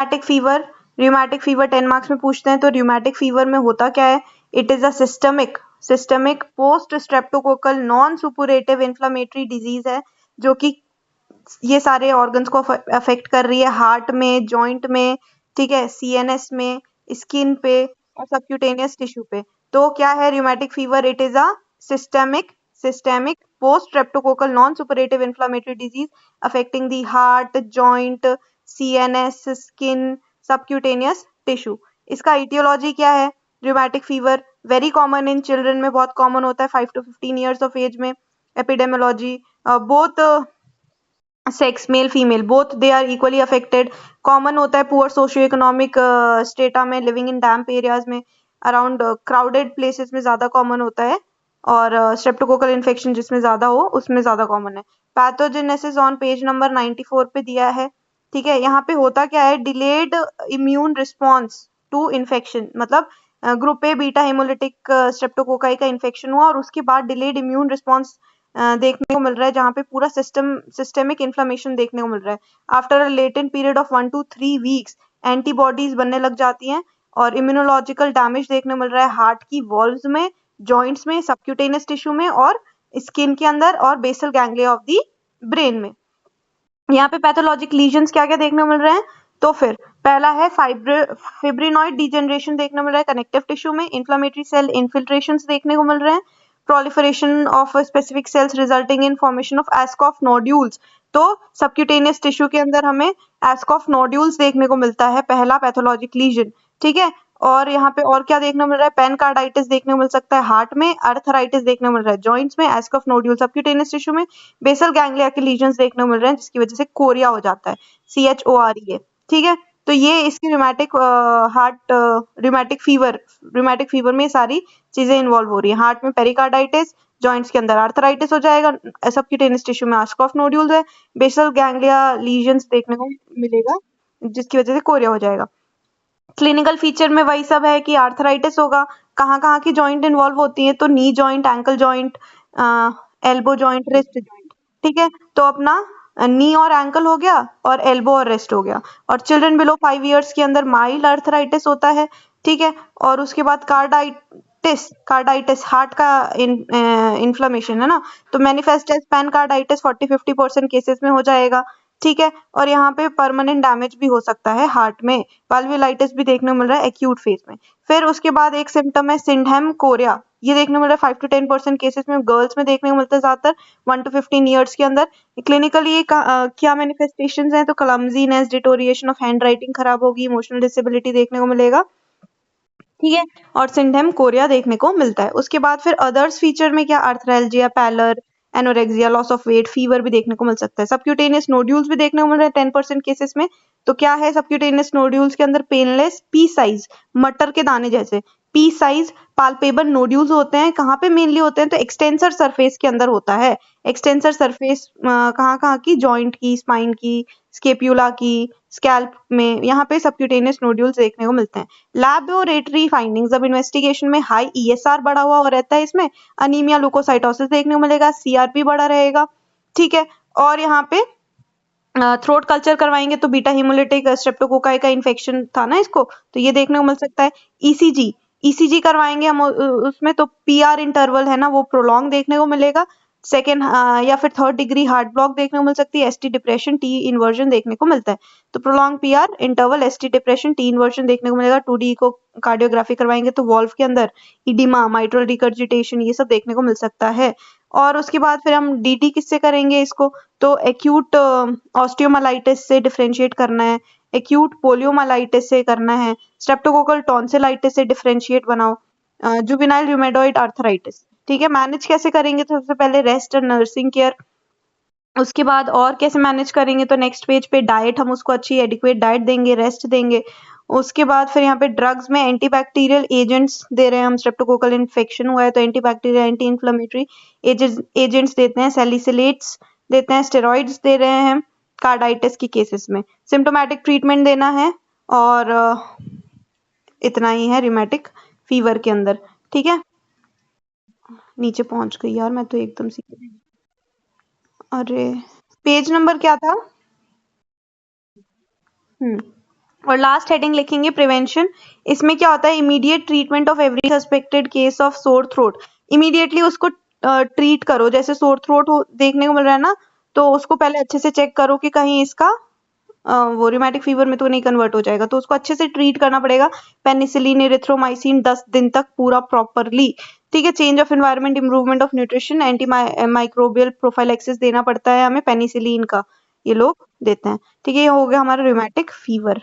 Rheumatic fever 10 marks में पूछते हैं। तो र्यूमेटिक फीवर में होता क्या है? It is a systemic post streptococcal non suppurative inflammatory disease है, जो कि ये सारे ऑर्गन्स को अफेक्ट कर रही है, हार्ट में, जॉइंट में, ठीक है, सीएनएस में, स्किन पे और सबक्यूटेनियस टिश्यू पे। तो क्या है rheumatic fever? It is a systemic post streptococcal non suppurative inflammatory disease affecting the heart, joint, CNS, skin, subcutaneous tissue. इसका इटियोलॉजी क्या है? Rheumatic fever very common in children में, बहुत कॉमन होता है 5 to 15 ईयर्स ऑफ एज में। Epidemiology both sex male female both they are equally affected. Common होता है पुअर सोशियो इकोनॉमिक स्टेटा में, लिविंग इन डैम्प एरियाज में, अराउंड क्राउडेड प्लेसेस में ज्यादा कॉमन होता है, और स्ट्रेप्टोकोकल इन्फेक्शन जिसमें ज्यादा हो उसमें ज्यादा कॉमन है। पैथोजेनेसिस ऑन पेज नंबर 94 पे दिया है, ठीक है। यहाँ पे होता क्या है? Delayed immune response to infection, मतलब group A beta haemolytic streptococci का इन्फेक्शन हुआ और उसके बाद डिलेड इम्यून रिस्पॉन्स देखने को मिल रहा है, जहाँ पे पूरा सिस्टेमिक इन्फ्लेमेशन देखने को मिल रहा है। After a latent period of 1 to 3 weeks antibodies बनने लग जाती हैं और इम्यूनोलॉजिकल डैमेज देखने को मिल रहा है हार्ट की वॉल्व्स में, जॉइंट्स में, सबक्यूटेनियस टिश्यू में और स्किन के अंदर और basal ganglia of the brain में। यहाँ पे पैथोलॉजिक लीजन्स क्या क्या देखने को मिल रहे हैं? तो फिर पहला है फिब्रिनॉइड डिजेनरेशन देखने को मिल रहा है कनेक्टिव टिश्यू में, इन्फ्लेमेटरी सेल इन्फिल्ट्रेशंस देखने को मिल रहे हैं, proliferation of specific cells resulting in formation of Ascoff nodules। तो सबक्यूटेनियस टिश्यू के अंदर हमें Ascoff nodules देखने को मिलता है, पहला पैथोलॉजिक लीजन, ठीक है। और यहाँ पे और क्या देखने को मिल रहा है? पेनकार्डाइटिस देखने को मिल सकता है हार्ट में, अर्थराइटिस देखने को मिल रहा है जॉइंट्स में, Ascoff nodule सबक्यूटेनियस टिश्यू में, बेसल गैंग्लिया के लीजन्स देखने को मिल रहे हैं जिसकी वजह से कोरिया हो जाता है, CHOREA, ठीक है। तो ये इसकी र्यूमेटिक फीवर में सारी चीजें इन्वॉल्व हो रही है। हार्ट में पेरिकार्डाइटिस, जॉइंट्स के अंदर आर्थराइटिस हो जाएगा, सबक्यूटेनियस टिश्यू में आस्कॉफ नोड्यूल्स है, बेसल गैंग्लिया लीजन्स देखने को मिलेगा जिसकी वजह से कोरिया हो जाएगा। क्लिनिकल फीचर में वही सब है कि आर्थराइटिस होगा। कहाँ की जॉइंट इन्वॉल्व होती है? तो knee joint, ankle joint, elbow joint, wrist joint, ठीक है। तो अपना नी और एंकल हो गया और एल्बो और रिस्ट हो गया। और चिल्ड्रन बिलो 5 ईयर्स के अंदर माइल्ड आर्थराइटिस होता है, ठीक है। और उसके बाद कार्डाइटिस हार्ट का इन्फ्लेमेशन है ना, तो मैनिफेस्ट एज पेनकार्डाइटिस 40-50% केसेस में हो जाएगा, ठीक है। और यहाँ पे परमानेंट डैमेज भी हो सकता है हार्ट में, वाल्वुलाइटिस भी देखने को मिल रहा है एक्यूट फेज में। फिर उसके बाद एक सिम्टम है सिंडहेम कोरिया, ये देखने को मिल रहा है 5 to 10% केसेस में गर्ल्स में देखने को मिलता है ज्यादातर 1 to 15 ईयर्स के अंदर। क्लिनिकली ये क्या मैनिफेस्टेशंस हैं? तो clumsiness, deterioration of hand writing खराब होगी, इमोशनल डिसेबिलिटी देखने को मिलेगा, ठीक है। और सिंडहेम कोरिया देखने को मिलता है। उसके बाद फिर अदर्स फीचर में क्या? Arthralgia, pallor, anorexia, loss of weight, fever भी देखने को मिल सकता है। सबक्यूटेनियस नोड्यूल्स भी देखने को मिल रहे हैं 10% केसेस में। तो क्या है सबक्यूटेनियस नोड्यूल्स के अंदर? पेनलेस, पी साइज, मटर के दाने जैसे पी साइज पाल्पेबल नोड्यूल्स होते हैं। कहाँ पे मेनली होते हैं? तो एक्सटेंसर सरफेस के अंदर होता है। एक्सटेंसर सरफेस कहाँ की? जॉइंट की, स्पाइन की, स्केप्यूला की, स्कैल्प में, यहाँ पे सबक्यूटेनियस नोड्यूल्स देखने को मिलते हैं। लैबोरेटरी फाइंडिंग्स, अब इन्वेस्टिगेशन में हाई ईएसआर बढ़ा हुआ रहता है, इसमें अनीमिया, लुकोसाइटोसिस देखने को मिलेगा, सीआरपी बढ़ा रहेगा, ठीक है। और यहाँ पे थ्रोट कल्चर करवाएंगे तो बीटा हेमोलिटिक स्ट्रेप्टोकोकाई का इन्फेक्शन था ना इसको, तो ये देखने को मिल सकता है। ईसीजी करवाएंगे हम उसमें, तो पीआर इंटरवल है ना वो प्रोलॉन्ग देखने को मिलेगा। सेकेंड या फिर थर्ड डिग्री हार्ट ब्लॉक देखने को मिल सकती है, एसटी डिप्रेशन, टी इन्वर्जन देखने को मिलता है। तो prolong PR interval, ST depression, T inversion देखने को मिलेगा। 2D को कार्डियोग्राफी करवाएंगे तो वॉल्व के अंदर इडिमा, माइट्रल रिकर्जिटेशन, ये सब देखने को मिल सकता है। और उसके बाद फिर हम डीटी किससे करेंगे इसको? तो एक्यूट ऑस्टियोमाइलाइटिस से डिफरेंशिएट करना है, एक्यूट पोलियोमाइलाइटिस से करना है, स्ट्रेप्टोकोकल टॉन्सिलाइटिस से डिफरेंशिएट बनाओ, जुवेनाइल रूमेटॉइड आर्थराइटिस, ठीक है। मैनेज कैसे करेंगे? तो सबसे पहले रेस्ट और नर्सिंग केयर। उसके बाद और कैसे मैनेज करेंगे? तो नेक्स्ट पेज पे डाइट, हम उसको अच्छी एडिक्वेट डाइट देंगे, रेस्ट देंगे। उसके बाद फिर यहाँ पे ड्रग्स में एंटीबैक्टीरियल एजेंट्स दे रहे हैं हम, स्ट्रेप्टोकोकल इन्फेक्शन हुआ है तो एंटीबैक्टीरियल, एंटी इन्फ्लेमेटरी एजेंट्स देते हैं, सैलिसिलेट्स देते हैं, स्टेरॉइड्स दे रहे हैं कार्डाइटिस की केसेस में। सिम्टोमेटिक ट्रीटमेंट देना है और इतना ही है र्यूमेटिक फीवर के अंदर, ठीक है। नीचे पहुंच गई यार मैं तो एकदम सी। अरे पेज नंबर क्या था? और लास्ट हेडिंग लिखेंगे प्रिवेंशन। इसमें क्या होता है, immediate treatment of every suspected case of sore throat. Immediately उसको ट्रीट करो, जैसे सोर थ्रोट देखने को मिल रहा है ना, तो उसको पहले अच्छे से चेक करो कि कहीं इसका वो रिमेटिक फीवर में तो नहीं कन्वर्ट हो जाएगा, तो उसको अच्छे से ट्रीट करना पड़ेगा। पेनिसिलिन, इरिथ्रोमाइसिन 10 दिन तक पूरा प्रॉपरली, ठीक है। Change of environment, improvement of nutrition, anti microbial prophylaxis देना पड़ता है हमें पेनिसिलिन का, ये लोग देते हैं, ठीक है। ये हो गया हमारा रिमेटिक फीवर।